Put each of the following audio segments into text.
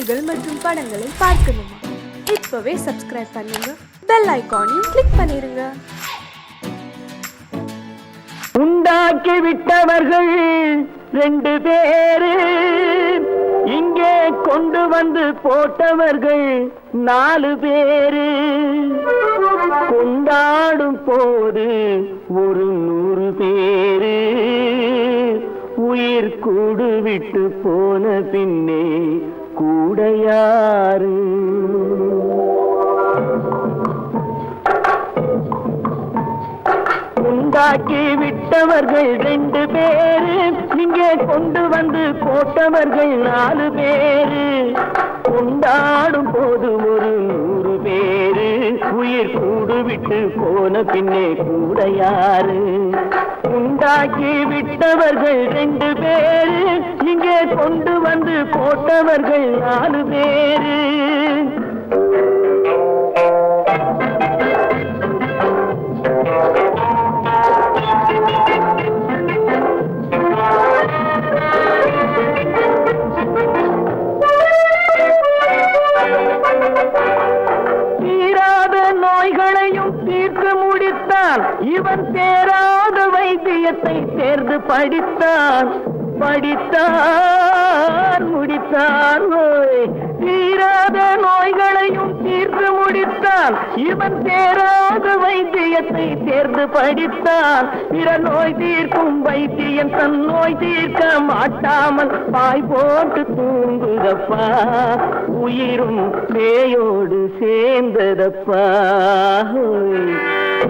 செய்திகள் மற்றும் படங்களை பார்க்கணுமா? இப்பவே சப்ஸ்கிரைப் பண்ணுங்க, பெல் ஐகானையும் கிளிக் பண்ணிருங்க. உண்டாக்கி விட்டவர்கள் 2 பேரு, இங்கே கொண்டு வந்து போட்டவர்கள் 4 பேரு. கொண்டாடும் போது ஒரு 100 பேரு, உயிர் கூடு விட்டு போன பின்னே கூட யாரு? உண்டாக்கி விட்டவர்கள் 2 பேரு, இங்கே கொண்டு வந்து போட்டவர்கள் 4 பேரு. கொண்டாடும் போது ஒரு 100 பேரு, உயிர் கூடு விட்டு போன பின்னே கூட யாரு? உண்டாக்கி விட்டவர்கள் 2 பேரு, இங்கே கொண்டு வந்து போட்டவர்கள் 4 பேரு. இவன் தேராத வைத்தியத்தை தேர்ந்து படித்தான் முடித்தான். தீராத நோய்களையும் தீர்த்து முடித்தான். இவன் தேராத வைத்தியத்தை தேர்ந்து படித்தான். பிற நோய் தீர்க்கும் வைத்தியன் தன் நோய் தீர்க்க மாட்டாமல் பாய் போட்டு தூங்குதப்பா, உயிரும் பேயோடு சேர்ந்ததப்பா.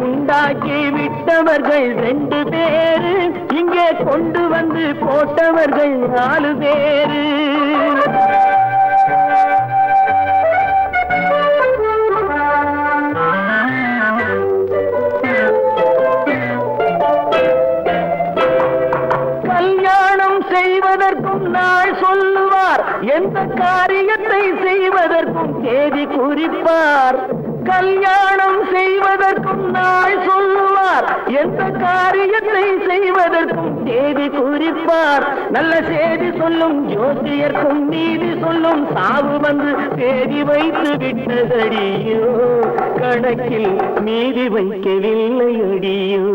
உண்டாக்கி விட்டவர்கள் 2 பேரு, இங்கே கொண்டு வந்து போட்டவர்கள் 4 பேரு. கல்யாணம் செய்வதற்கும் நாள் சொல்லுவார், எந்த காரியத்தை செய்வதற்கும் தேதி குறிப்பார். கல்யாணம் செய்வதற்கும் நாள் சொல்லுவார், எந்த காரியத்தை செய்வதற்கும் தேதி குறிப்பார். நல்ல செய்தி சொல்லும் ஜோசியர்க்கும் நீதி சொல்லும் சாவு வந்து தேதி வைத்து விட்டதடியோ, கணக்கில் மீதி வைக்கவில்லை அடியோ.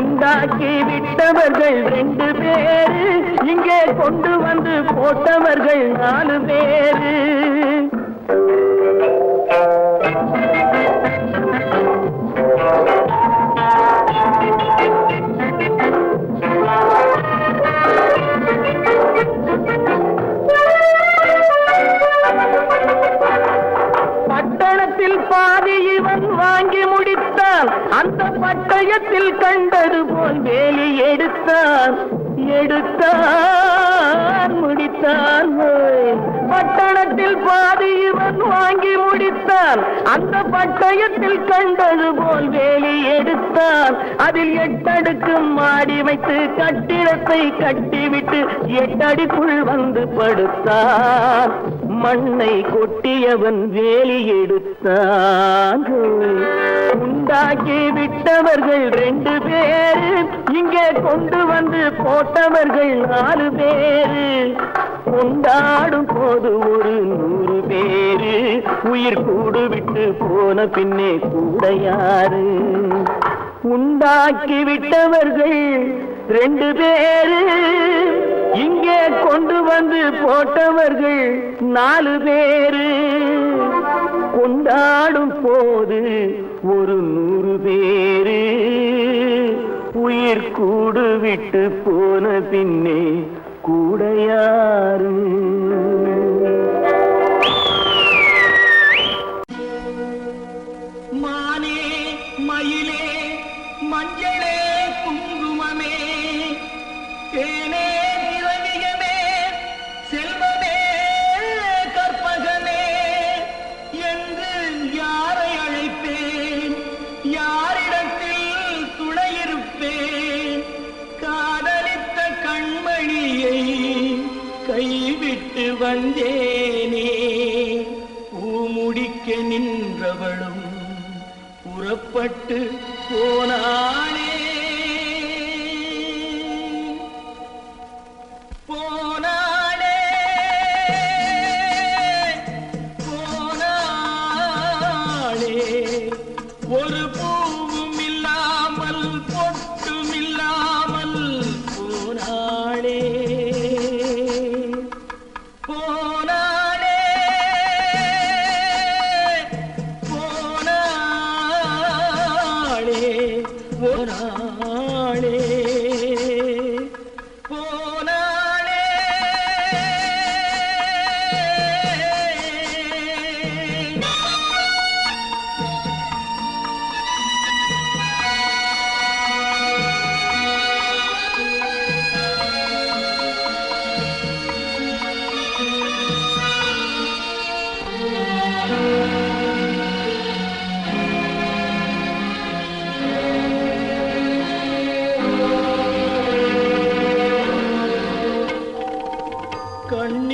உண்டாக்கி விட்டவர்கள் 2 பேரு, இங்கே கொண்டு வந்து போட்டவர்கள் 4 பேரு. பட்டணத்தில் பாதி இவன் வாங்கி முடித்தான், அந்த பட்டயத்தில் கண்டது போல் வேலி எடுத்தான் முடித்தான். பட்டணத்தில் பாதி இவன் வாங்கி முடித்தான், அந்த பட்டயத்தில் கண்டது போல் வேலி எடுத்தான். அதில் 8 அடுக்கு மாடி வைத்து கட்டிடத்தை கட்டிவிட்டு 8 அடிக்குள் வந்து படுத்தான். மண்ணை கொட்டியவன் வேலி எடுத்தான். உண்டாக்கி விட்டவர்கள் 2 பேரு, இங்கே கொண்டு வந்து போட்டவர்கள் 4 பேரு. கொண்டாடும் போது ஒரு 100 பேரு, உயிர் கூடு விட்டு போன பின்னே கூட யாரு? உண்டாக்கி விட்டவர்கள் 2 பேரு, இங்கே கொண்டு வந்து போட்டவர்கள் 4 பேரு. கொண்டாடும் போது ஒரு 100 பேரு, உயிர் கூடு விட்டு போன பின்னே கூட யாரு? மானே மயிலே மஞ்சளே குங்குமமே தேனே திரவியமே செல்வமே கற்பகமே என்று யாரை அழைப்பேன்? யாரிடத்தில் துணையிருப்பேன்? காதலித்த கண்மணியை கைவிட்டு வந்தேனே, பூமுடிக்க நின்றவளும் புறப்பட்டு போனானே. போனானே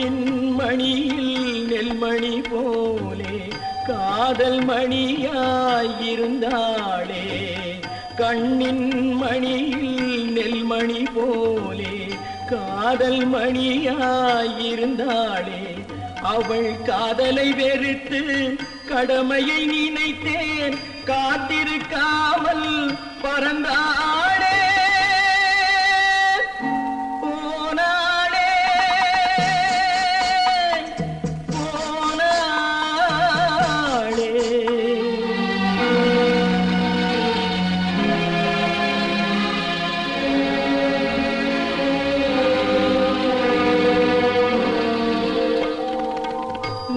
கண்ணின் மணியில் நெல்மணி போலே காதல் மணியாயிருந்தாளே. கண்ணின் மணியில் நெல்மணி போலே காதல் மணியாயிருந்தாளே. அவள் காதலை வெறுத்து கடமையை நினைத்தேன், காத்திருக்காமல் பறந்தாளே.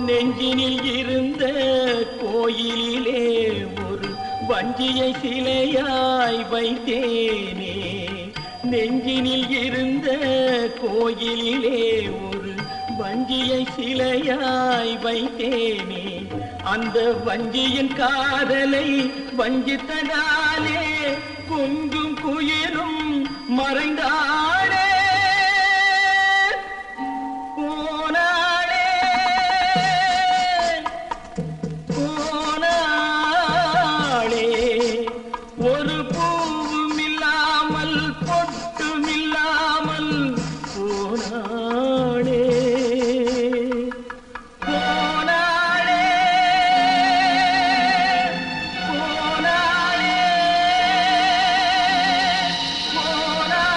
நெஞ்சினில் இருந்த கோயிலிலே ஒரு வஞ்சியை சிலையாய் வைத்தேனே. நெஞ்சினில் இருந்த கோயிலிலே ஒரு வஞ்சியை சிலையாய் வைத்தேனே. அந்த வஞ்சியின் காதலை வஞ்சித்ததாலே குஞ்சும் குயிலும் மறைந்தாளே. ஒரு பூவும் இல்லாமல் பொட்டும் இல்லாமல் போனாளே. போனாளே போனாளே போனாளே.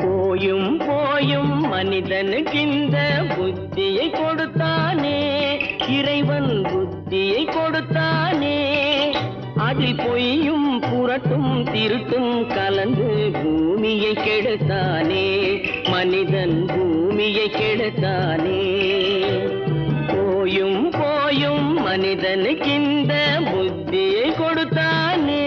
போயும் போயும் மனிதனுக்கு இந்த புத்தியை கொடுத்தானே, இறைவன் புத்தியை கொடுத்தானே. அதில் பொய்யும் புரட்டும் திருட்டும் கலந்து பூமியை கெடுத்தானே, மனிதன் பூமியை கெடுத்தானே. போயும் போயும் மனிதனுக்கு இந்த புத்தியை கொடுத்தானே.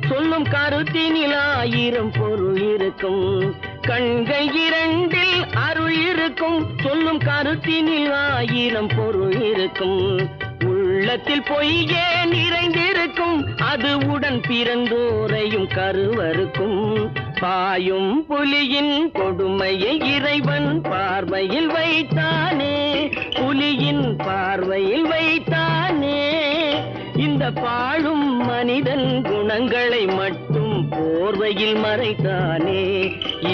சொல்லும் கருத்தினில் ஆயிரம் பொருள் இருக்கும். கண்கள் இரண்டில் அருள் இருக்கும், சொல்லும் கருத்தினில் ஆயிரம் பொருள் இருக்கும். உள்ளத்தில் பொய்யே நிறைந்திருக்கும், அது உடன் பிறந்தோரையும் கருவருக்கும். பாயும் புலியின் கொடுமையை இறைவன் பார்வையில் வைத்தானே, புலியின் பார்வையில் வைத்தானே. இந்த பாழும் மனிதன் குணங்களை மட்டும் போர்வையில் மறைத்தானே,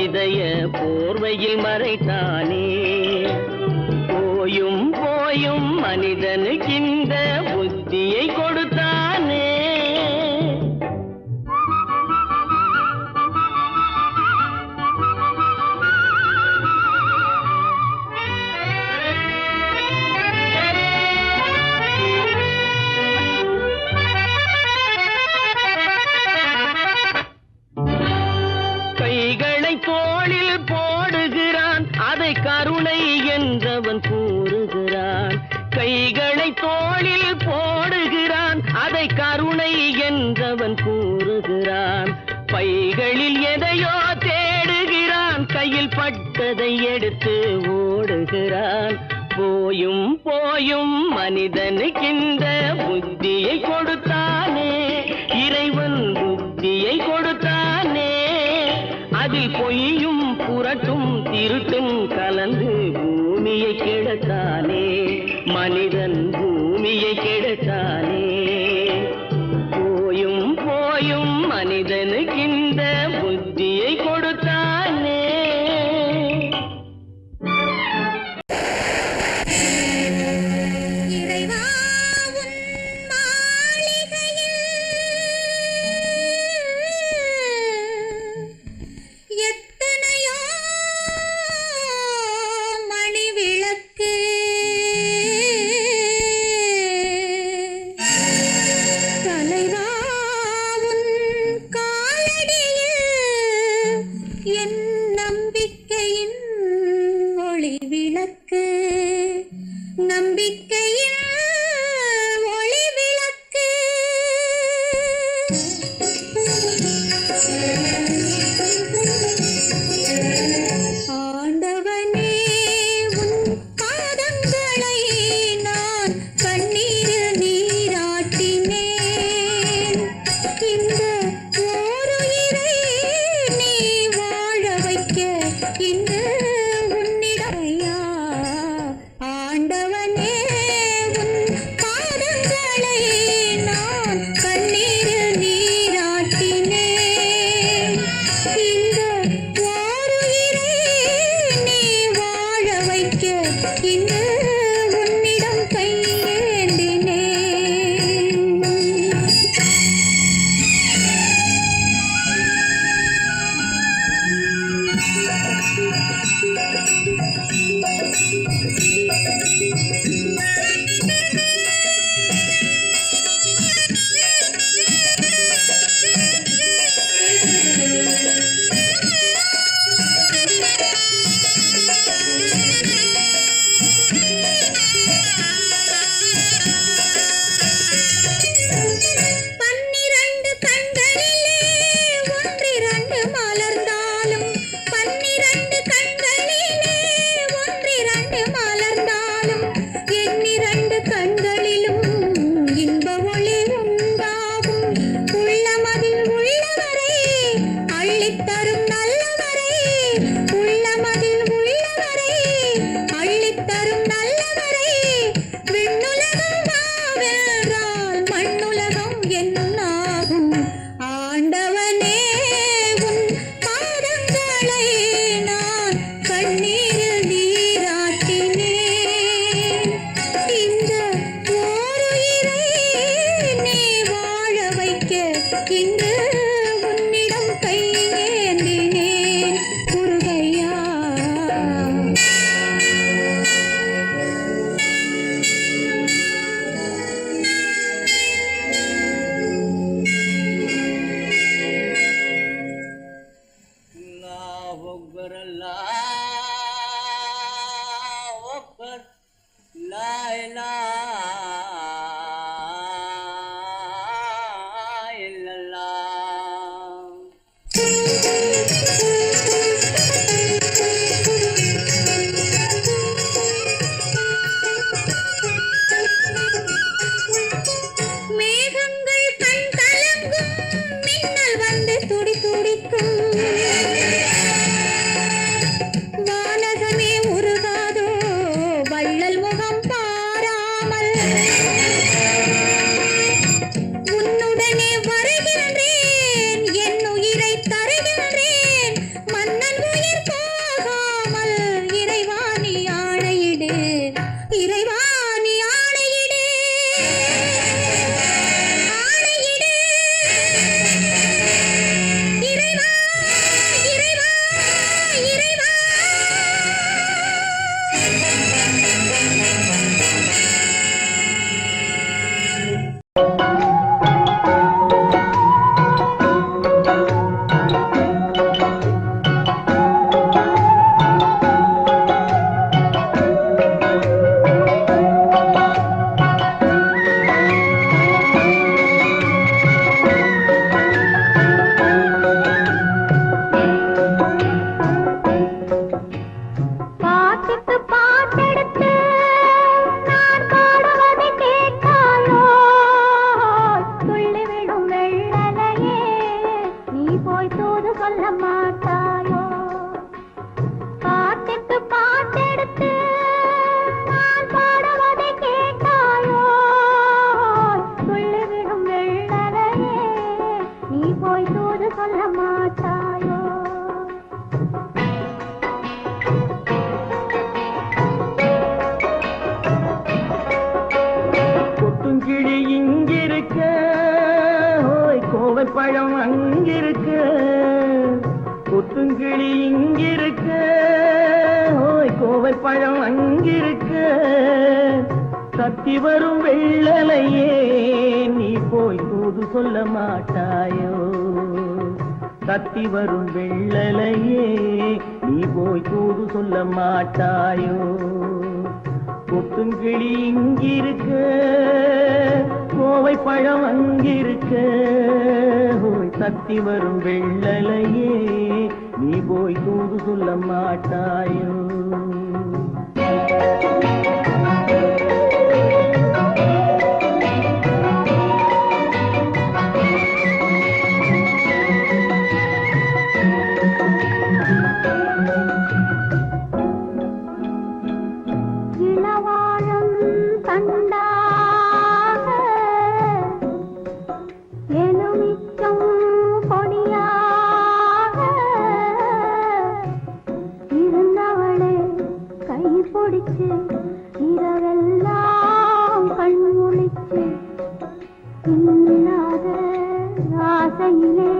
இதய போர்வையில் மறைத்தானே. போயும் போயும் மனிதனுக்கு இந்த புத்தியை கொடுத்தானே. கைகளை தோளில் போடுகிறான், அதை கருணை என்றவன் கூறுகிறான். கைகளை தோளில் போடுகிறான், அதை கருணை என்றவன் கூறுகிறான். பைகளில் எதையோ தேடுகிறான், கையில் பட்டதை எடுத்து ஓடுகிறான். போயும் போயும் மனிதனுக்கு இந்த புத்தியை கொடுத்தானே, இறைவன் புத்தியை கொடுத்தானே. அதில் பொய்யும் புரட்டும் திருட்டும் கலந்து பூமியை கெடுத்தானே, மனிதன் பூமியை கெடுத்தானே. போயும் போயும் மனிதனுக்கு இந்த புத்தியை கொடுத்தானே. நம்பிக்கையின் ஒளி விளக்கு ஆண்டவனே உன் பாதங்களை நான் கண்ணீரில் நீராட்டினேன் இந்த ஓருயிரை நீ வாழ வைக்க இன்று உன்னிடையா ஆண்டவனே உன் பாதங்களை நான் கண்ணீரில் நீராட்டினேன் இந்த ஓருயிரை நீ வாழ வைக்க இன்று உன்னிடம் கையேந்தினேன் பன்னிரண்டு கண்களிலே ஒன்றிரண்டு மலர்ந்தாலும் பன்னிரண்டு கண்களிலே ஒன்றிரண்டு மலர்ந்தாலும் எண்ணிரண்டு கண்களிலும் இன்ப ஒளி உண்டாகும் உள்ளமதில் உள்ளவரை அள்ளித்தரும் நல்லவரை உள்ளமதில் உள்ளவரை அள்ளித்தரும் நல்லவரை விண்ணுலகம் மாவென்றால் மண்ணுலகம் என்னாகும் ஆண்டவனே உன் பாதங்களை நான் கண்ணீரில் நீராட்டினேன் இந்த ஓருயிரை நீ வாழ வைக்க இன்று உன்னிடம் கையேந்தினேன் முருகையா அல்லாஹ் அக்பர் லா இலாஹா இல்லல்லாஹ் மேகங்கள் கண் கலங்கும் மின்னல் வந்து துடி துடிக்கும் வானகமே உருகாதோ வள்ளல் முகம் பாராமல் உன்னுடனே வருகின்றேன் என் உயிரை தருகின்றேன் மன்னன் உயிர் போகாமல் இறைவா நீ ஆணையிடு இறைவா நீ ஆணையிடு ஆணையிடு இறைவா இறைவா இறைவா பாட்டுக்கு பாட்டெடுத்து நான் பாடுவதை கேட்காயோ துள்ளி விடும் வெள்ளலையே நீ போய் தூது சொல்ல மாட்டாயோ பாட்டுக்கு பாட்டெடுத்து நான் பாடுவதை கேட்காயோ துள்ளி விடும் வெள்ளலையே நீ போய் தூது சொல்ல மாட்டாயோ கொத்துங்கிளி இங்கிருக்க ஓய் கோவை பழம் அங்கிருக்க கொத்துங்கிளி இங்கிருக்க ஓய் கோவை பழம் அங்கிருக்க தத்தி வரும் வெள்ளலையே நீ போய் தூது சொல்ல மாட்டாயோ தத்தி வரும் வெள்ளலையே நீ போய் தூது சொல்ல மாட்டாயோ கொத்துங்கிளி இங்கிருக்க கோவை பழம் அங்கிருக்க ஓய் தத்தி வரும் வெள்ளலையே நீ போய் தூது சொல்ல மாட்டாயோ இரவெல்லாம் கண்முழிச்சு இல்லாத ஆசையிலே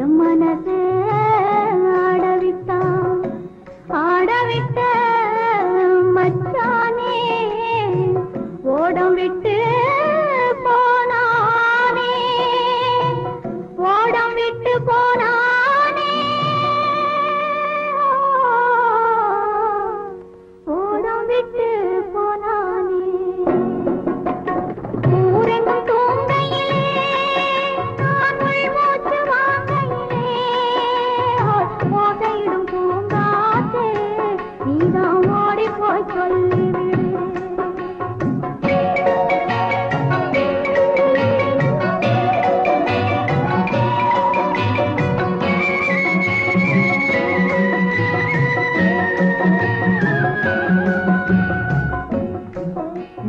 என் மனசே ஆடவிட்ட மச்சானே ஓடம் விட்டு போனானே ஓடம் விட்டு போனானே ஓடம் விட்டு போனானே ஊரெங்கும் தூங்கையிலே நான் மூச்சு வாங்கையிலே ஓசையிடும் பூங்காற்றே நீதான் ஓடி போய் சொல்லிவிடு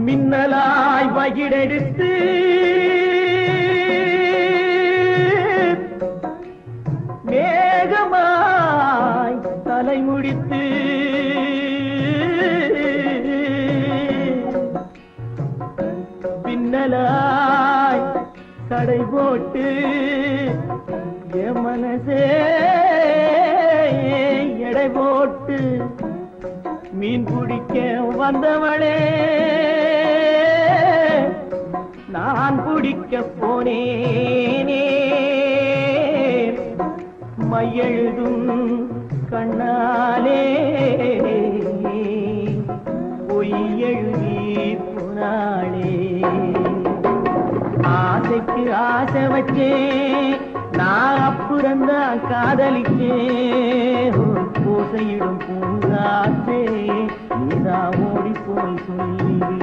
மின்னலாய் வகிடெடுத்து மேகமாய் தலைமுடித்து பின்னலாய் கடை போட்டு என் மனசே எடை போட்டு மீன் பிடிக்க வந்தவளே நான் பிடிக்க போனேனே மையெழுதும் கண்ணாலே பொய் எழுதி போனாளே ஆசைக்கு ஆசை வச்சேன் நான் அப்புறந்தான் காதலிச்சேன் பூசையிடும் பூங்காற்றே நீதான் ஓடி போய் சொல்லிவிடு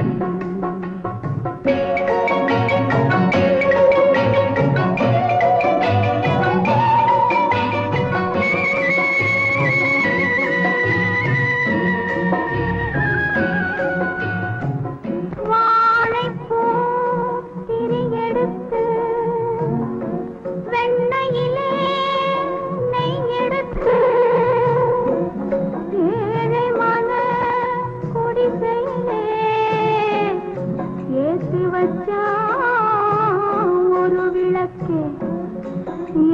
ஒரு விளக்கே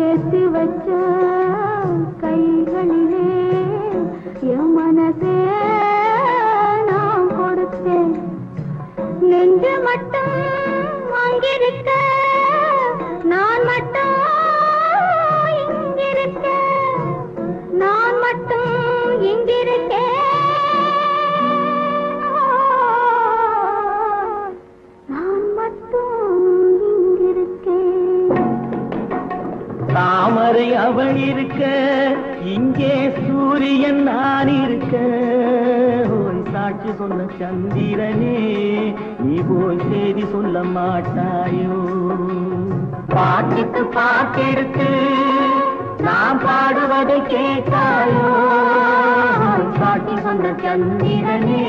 ஏற்றி வச்ச கைகளிலே என் மனசே நான் கொடுத்தேன் நெஞ்சு மட்டும் அங்கிருக்க நான் மட்டும் இங்கிருக்க நான் மட்டும் இங்கிருக்கேன் தாமரை அவள் இருக்க இங்கே சூரியன் நான் இருக்க ஓய் சாட்சி சொன்ன சந்திரனே நீ போய் செய்தி சொல்ல மாட்டாயோ பாட்டுக்கு பாட்டெடுத்து நான் பாடுவதை கேட்டாயோ சாட்சி சொன்ன சந்திரனே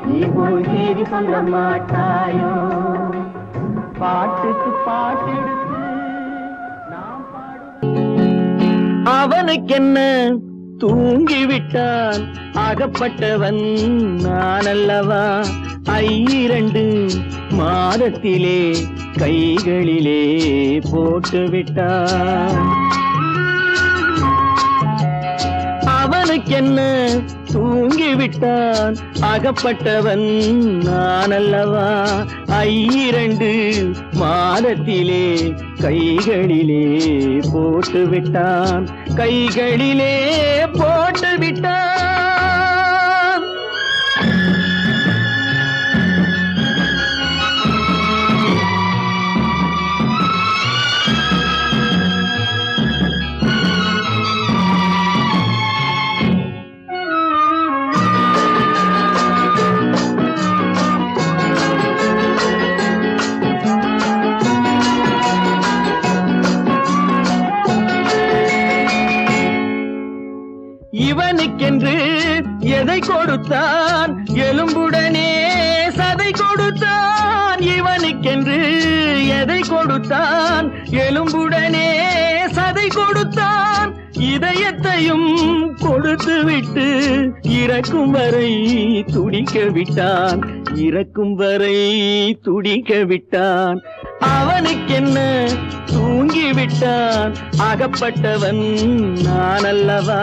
நீ போய் செய்தி சொல்ல மாட்டாயோ பாட்டுக்கு பாட்டெடுத்து அவனுக்கென்ன தூங்கிவிட்டான் அகப்பட்டவன் நான் அல்லவா 2 மாதத்திலே கைகளிலே போட்டுவிட்டான் அவனுக்கென்ன தூங்கிவிட்டான் அகப்பட்டவன் நான் அல்லவா 2 மாதத்திலே கைகளிலே போட்டுவிட்டான் கைகளிலே போட்டுவிட்டான் எதை கொடுத்தான் எலும்புடனே சதை கொடுத்தான் இவனுக்கென்று எதை கொடுத்தான் எலும்புடனே சதை கொடுத்தான் இதயத்தையும் கொடுத்து விட்டு இறக்கும் வரை துடிக்க விட்டான் இறக்கும் வரை துடிக்க விட்டான் அவனுக்கென்ன தூங்கி விட்டான் அகப்பட்டவன் நான் அல்லவா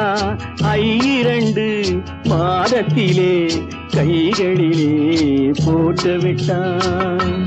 2 மாதத்திலே கைகளிலே போட்டு விட்டான்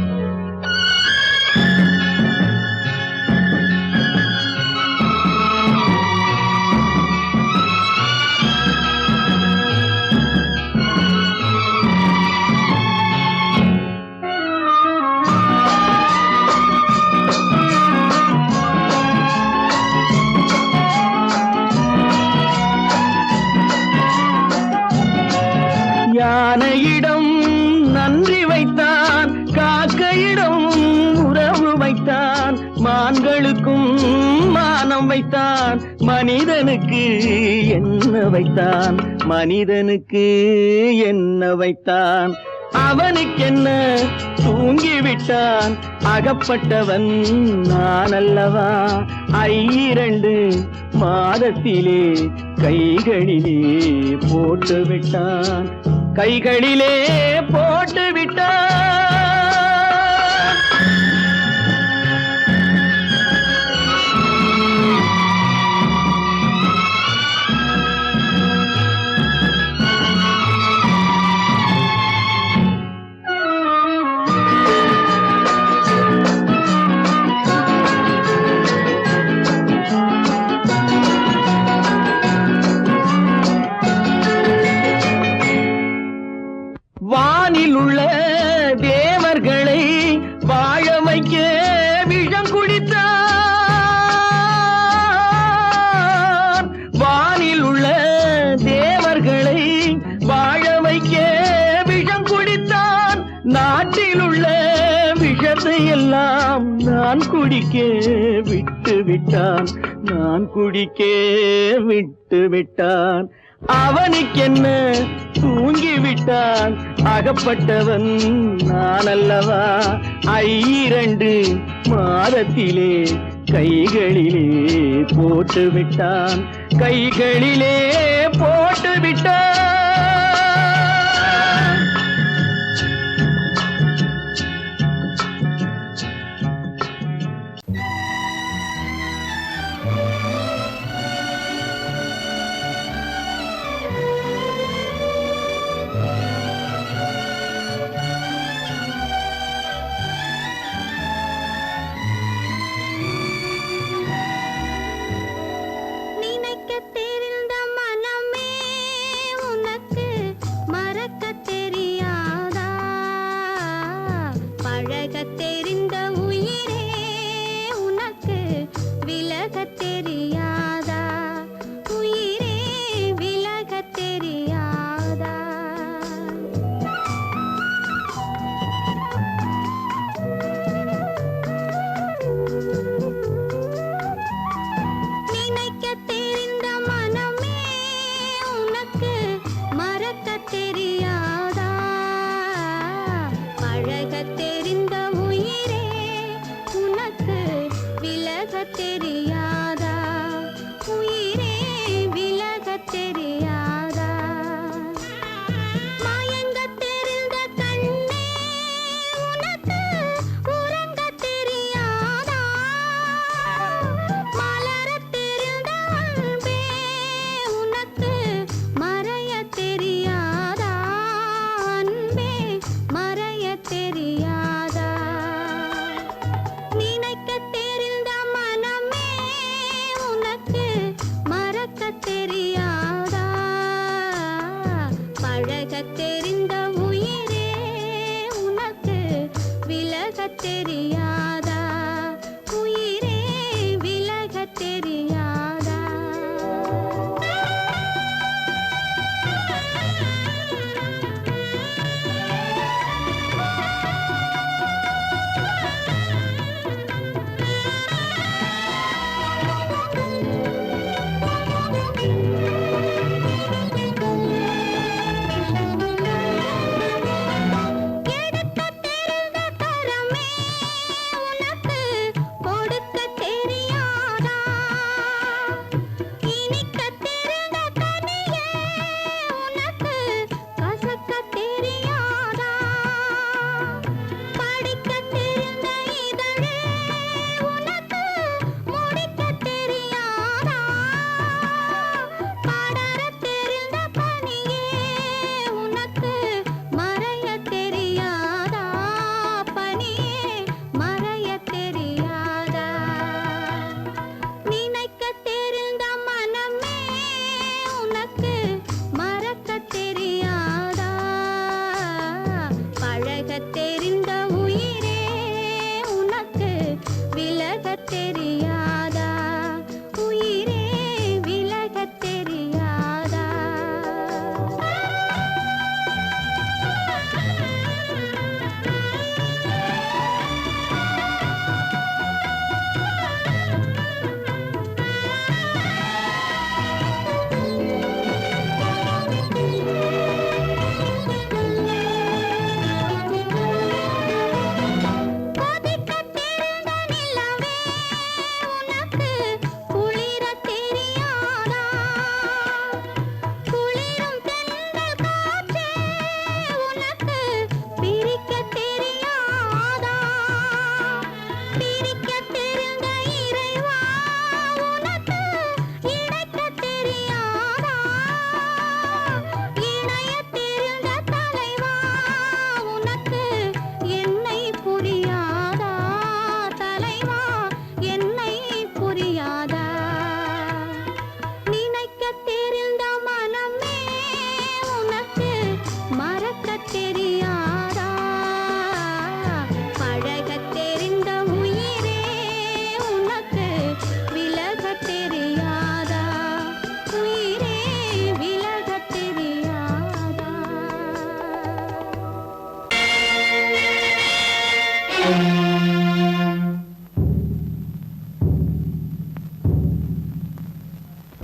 யானையிடம் நன்றி வைத்தான் காக்கையிடம் உறவு வைத்தான் மான்களுக்கும் மானம் வைத்தான் மனிதனுக்கு என்ன வைத்தான் மனிதனுக்கு என்ன வைத்தான் அவனுக்கென்ன தூங்கி விட்டான் அகப்பட்டவன் நான் அல்லவா 2 மாதத்திலே கைகளிலே போட்டு விட்டான் கைகளிலே போட்டு விட்டான் வானில் உள்ள தேவர்களை வாழ வைக்க விஷம் குடித்தான் வானில் உள்ள தேவர்களை வாழ வைக்க விஷம் குடித்தான் நாட்டில் உள்ள விஷத்தை எல்லாம் நான் குடிக்க விட்டு விட்டான் நான் குடிக்க விட்டு விட்டான் அவனுக்கென்ன தூங்கி விட்டான் அகப்பட்டவன் நான் அல்லவா 2 மாதத்திலே கைகளிலே போட்டு விட்டான் கைகளிலே போட்டு விட்டான்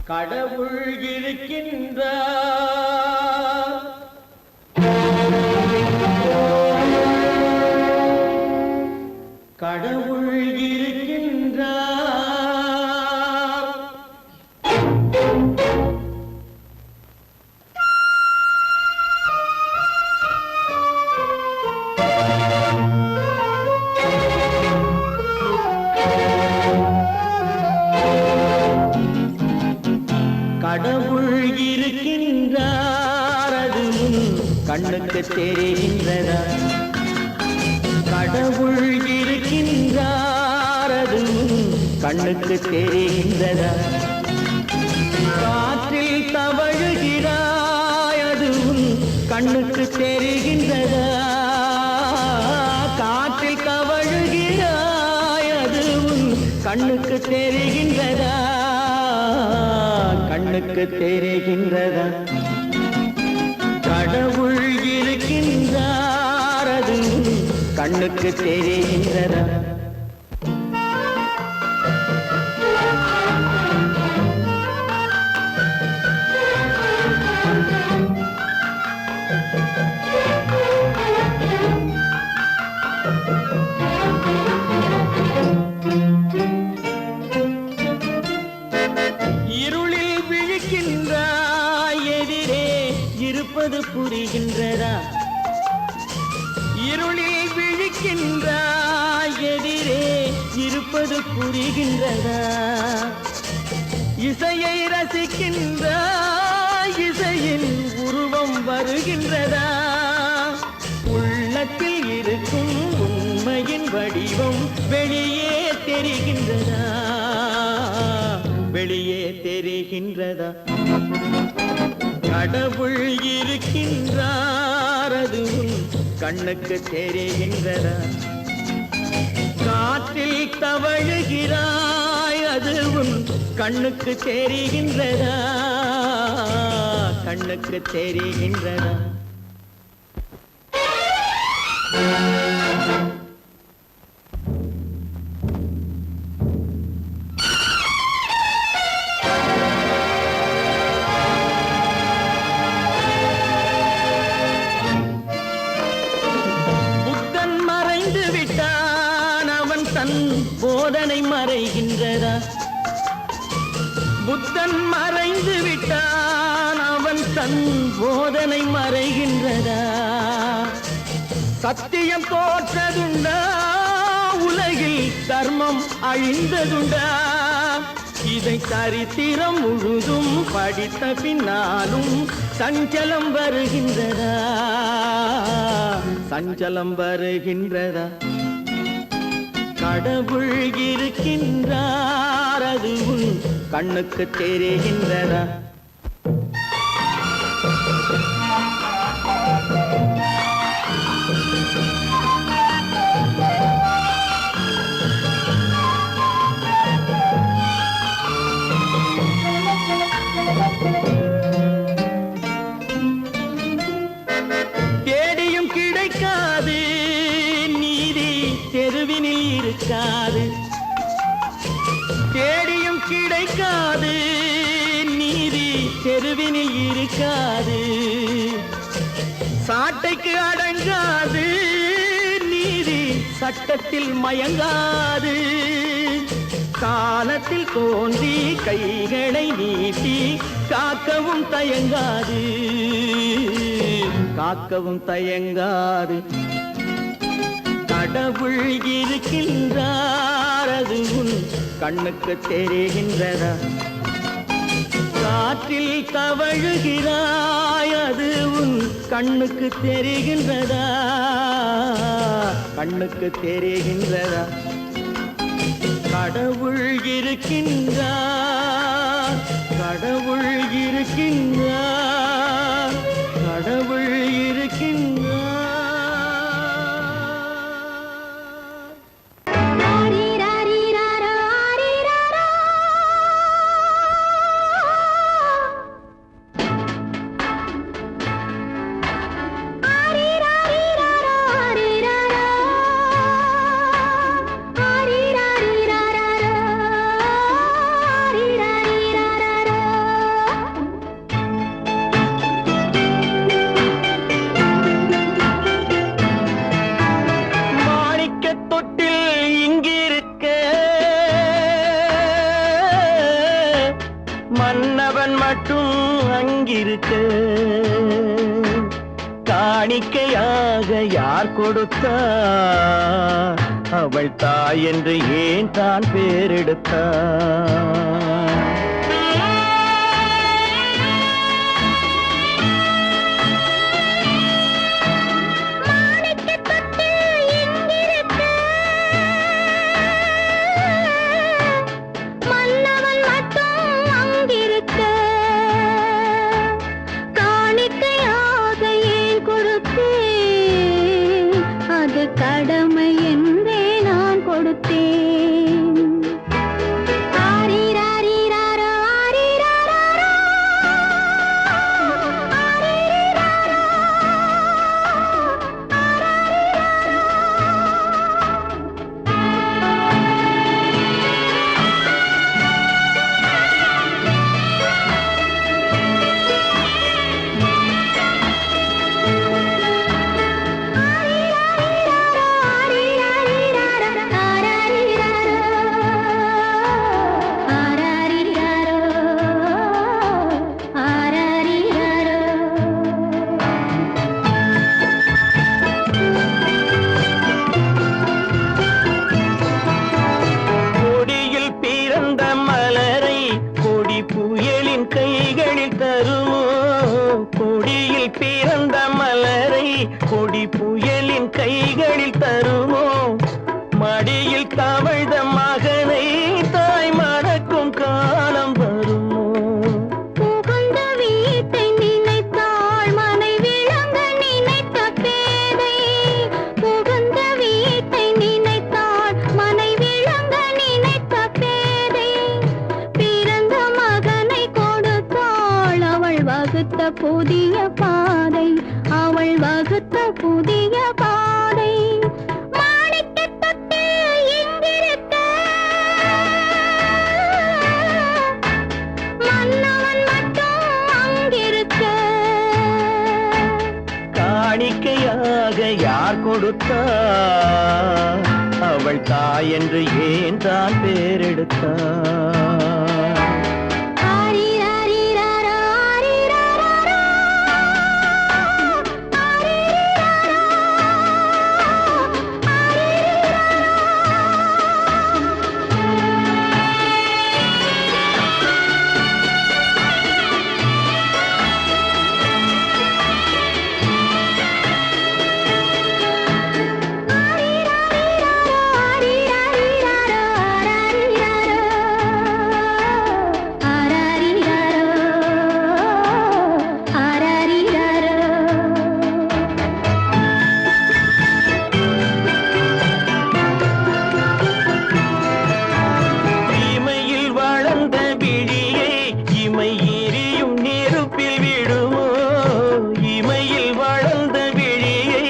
கடவுள் இருக்கின்றார், கடவுள் இருக்கின்றார். கடவுள் இருக்கின்றார், அது கண்ணுக்கு தெரிகின்றதா? கடவுள் இருக்கின்றார், அது கண்ணுக்கு தெரிகின்றதா? காற்றில் தவழுகிறாய், அது கண்ணுக்கு தெரிகின்றதா? காற்றில் தவழுகிறாய், அது கண்ணுக்கு தெரிகின்றதா? கண்ணுக்கு தெரிகின்றதா? கடவுள் இருக்கின்றார், அது கண்ணுக்கு தெரிகின்றதா? இருளில் விழிக்கின்றாய், எதிரே இருப்பது புரிகின்றதா? இருளில் விழிக்கின்றாய், எதிரே இருப்பது புரிகின்றதா? இசையை ரசிக்கின்றாய், இசையின் உருவம் வருகின்றதா? உள்ளத்தில் இருக்கும் உண்மையின் வடிவம் வெளியே தெரிகின்றதா? வெளியே தெரிகின்றதா? கடவுள் இருக்கின்றார், அது கண்ணுக்கு தெரிகின்றதா? காற்றில் தவழுகிறாய், அது கண்ணுக்கு தெரிகின்றதா? கண்ணுக்கு தெரிகின்றதா? புத்தன் மறைந்து விட்டான், அவன் தன் போதனை மறைகின்றதா? புத்தன் மறைந்து விட்டான், அவன் தன் போதனை மறைகின்றதா? சத்தியம் தோற்றதுண்டா? உலகில் தர்மம் அழிந்ததுண்டா? இதை சரித்திரம் முழுதும் படித்த பின்னாலும் சஞ்சலம் வருகின்றதா? சஞ்சலம் வருகின்றதா? கடவுள் இருக்கின்றார், அது கண்ணுக்கு தெரிகின்றதா? தேடியும் கிடைக்காது நீதி, தெருவினில் இருக்காது. தேடியும் கிடைக்காது நீதி, தெருவினில் இருக்காது. சாட்டைக்கு அடங்காது நீதி, சட்டத்தில் மயங்காது. காலத்தில் தோன்றி கைகளை நீட்டி காக்கவும் தயங்காது, காக்கவும் தயங்காது. கடவுள் இருக்கின்றார், அது கண்ணுக்கு தெரிகின்றதா? காற்றில் தவழுகிறாய், அது கண்ணுக்கு தெரிகின்றதா? கண்ணுக்கு தெரிகின்றதா? கடவுள் இருக்கின்றார், கடவுள் இருக்கின்றார், கடவுள் இருக்கின்றார். இங்கிருக்க காணிக்கையாக யார் கொடுத்தா அவள் தாய் என்று ஏன் தான் பேரெடுத்தா கடமை என்றே நான் கொடுத்தேன். ஆரிராரிராரோ, ஆரிராராரோ, ஆரிராரோ, கொடியில் பிறந்த மலரை கொடி புயலின் கைகளில் தருமோ கொடியில் பிறந்த மலரை கொடி புயலின் கைகளில் தருமோ மடியில் தவழ்ந்த மகனை தாய் மறக்கும் காலம் வருமோ புகுந்த வீட்டை நினைத்தாள் மனை விளங்க நினைத்த பேதை. புகுந்த வீட்டை நினைத்தாள் மனை விளங்க நினைத்த பேதை. பிறந்த மகனை கொடுத்தாள் அவள் வகுத்த புதிய பாதை. அவள் வகுத்த புதிய பாதை. மாணிக்கத் தொட்டில் இங்கிருக்க மன்னவன் மட்டும் அங்கிருக்க. காணிக்கையாக யார் கொடுத்தா அவள் தாய் என்று ஏன் தான் பேரெடுத்தா ஆரிராரிராரோ, ஆரிராராரோ, ஆரிராரோ, இமையில் வளர்ந்த விழியை இமை எரியும் நெருப்பில் விடுமோ இமையில் வளர்ந்த விழியை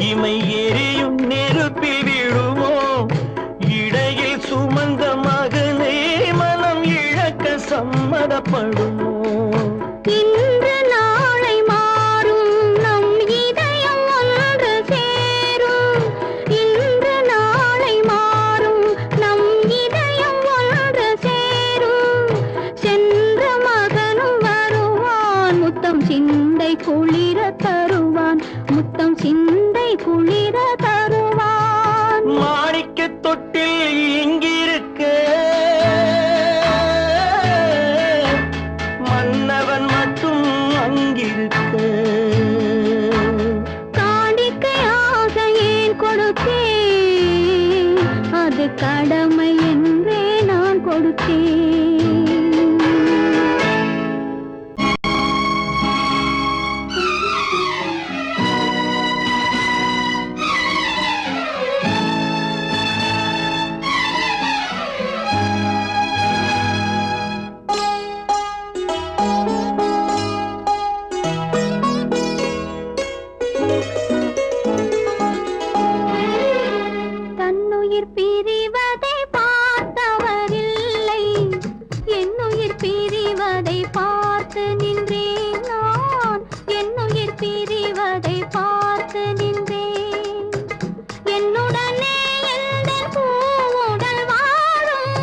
இமை எரியும் நெருப்பில் விடுமோ இடையில் சுமந்த மகனை மனம் இழக்க சம்மதப்படுமோ இன்று நாளை மாறும் நம் இதயம் ஒன்று சேரும். இன்று நாளை மாறும் நம் இதயம் ஒன்று சேரும். சென்ற மகனும் வருவான் முத்தம் சிந்தை குளிர தருவான். முத்தம் சிந்தை குளிர தருவான். மாணிக்கத் தொட்டில் இங்கிருக்க மன்னவன் மட்டும் அங்கிருக்க காணிக்கையாக ஏன் கொடுத்தேன். அது கடமை என்றே நான் கொடுத்தேன். தன்னுயிர் பிரிவதை பார்த்தவரில்லை. என்னுயிர் பிரிவதை பார்த்து நின்றேன் நான். என்னுயிர் பிரிவதை பார்த்து நின்றேன். என்னுடனே எந்தன் பூவுடல் வாழும்.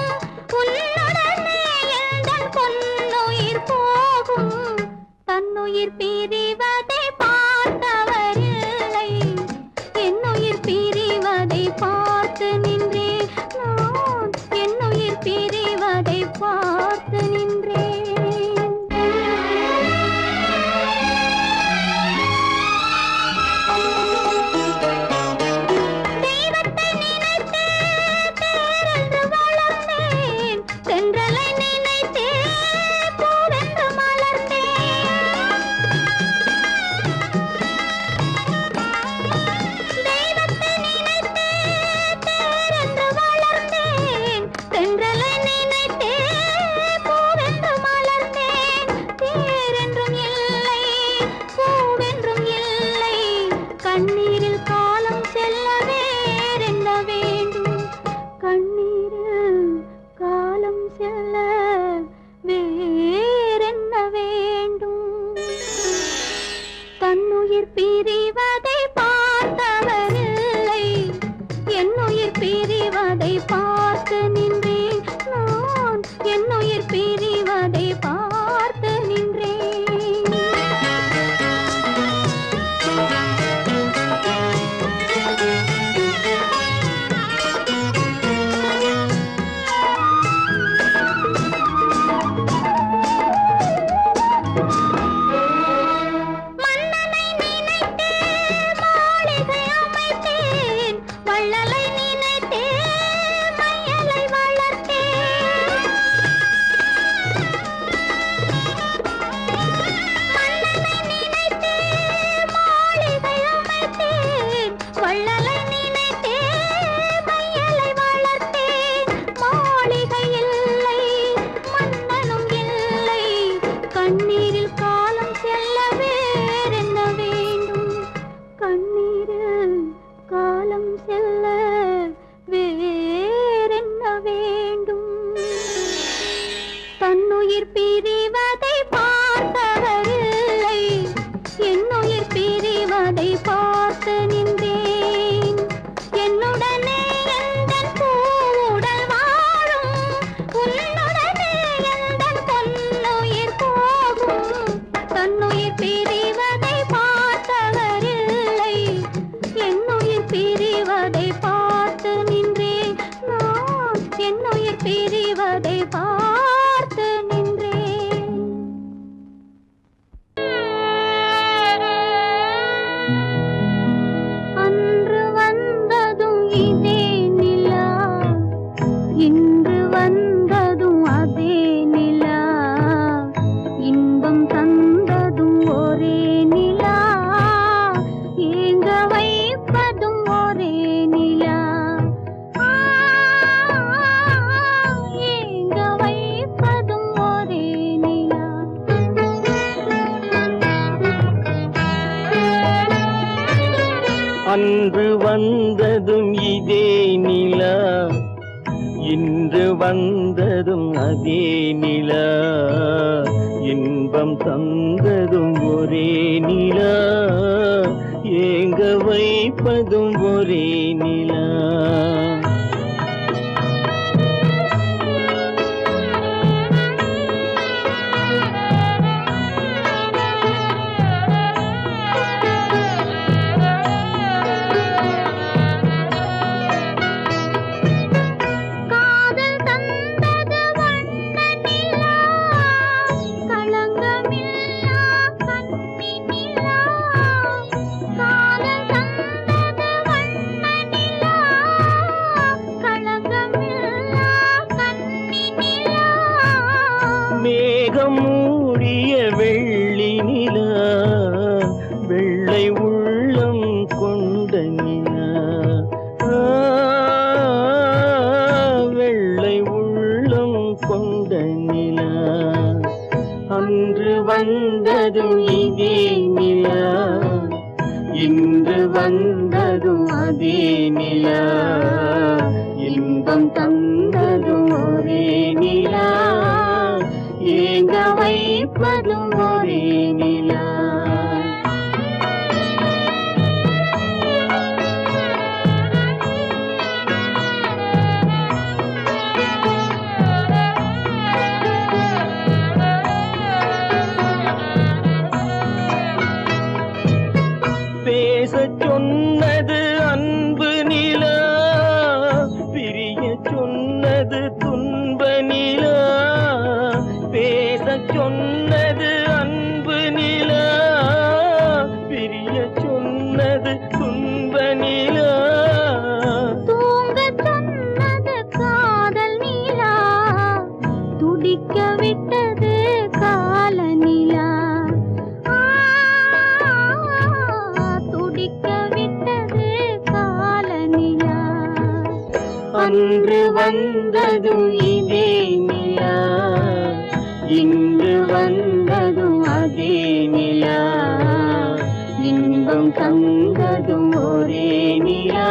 உன்னுடனே எந்தன் பொன்னுயிர் போகும். தன்னுயிர் பிரிவதை பார்த்து நின்றேன் நான் என்னுயிர் பிரிவதை பார்த்து நின்றேன் அன்று வந்ததும் இதே நிலா இன்று வந்ததும் அதே நிலா இன்பம் தந்ததும் ஒரே நிலா ஏங்க வைப்பதும் ஒரே நிலா ஏங்க வைப்பதும் ஒரே நிலா அன்று வந்ததும் இதே நிலா இன்று வந்ததும் அதே நிலா இன்பம் தந்ததும் ஒரே நிலா ஏங்க வைப்பதும் ஒரே நிலா காதல் தந்தது வண்ண நிலா களங்கமில்லா கண்ணி நிலா காதல் தந்தது வண்ண நிலா களங்கமில்லா கண்ணி நிலா மேகம் மூடிய வெள்ளி நிலா வெள்ளை உள்ளம் கொண்ட நிலா வெள்ளை உள்ளம் கொண்ட நிலா அன்று வந்ததும் இதே நிலா இன்று வந்ததும் அதே நிலா இன்பம் தந்ததும் ஒரே நிலா ஏங்க வைப்பதும் ஒரே நிலா பேசச் சொன்னது அன்பு நிலா பிரிய சொன்னது துன்ப நிலா பேசச் சொன்னது அன்பு நிலா பிரிய சொன்னது துன்ப நிலா தூங்கச் சொன்னது காதல் நிலா துடிக்க விட்டது கால நிலா துடிக்க விட்டது கால நிலா அன்று வந்ததும் இதே நிலா இன்று வந்ததும் அதே நிலா இன்பம் தந்ததும் ஒரே நிலா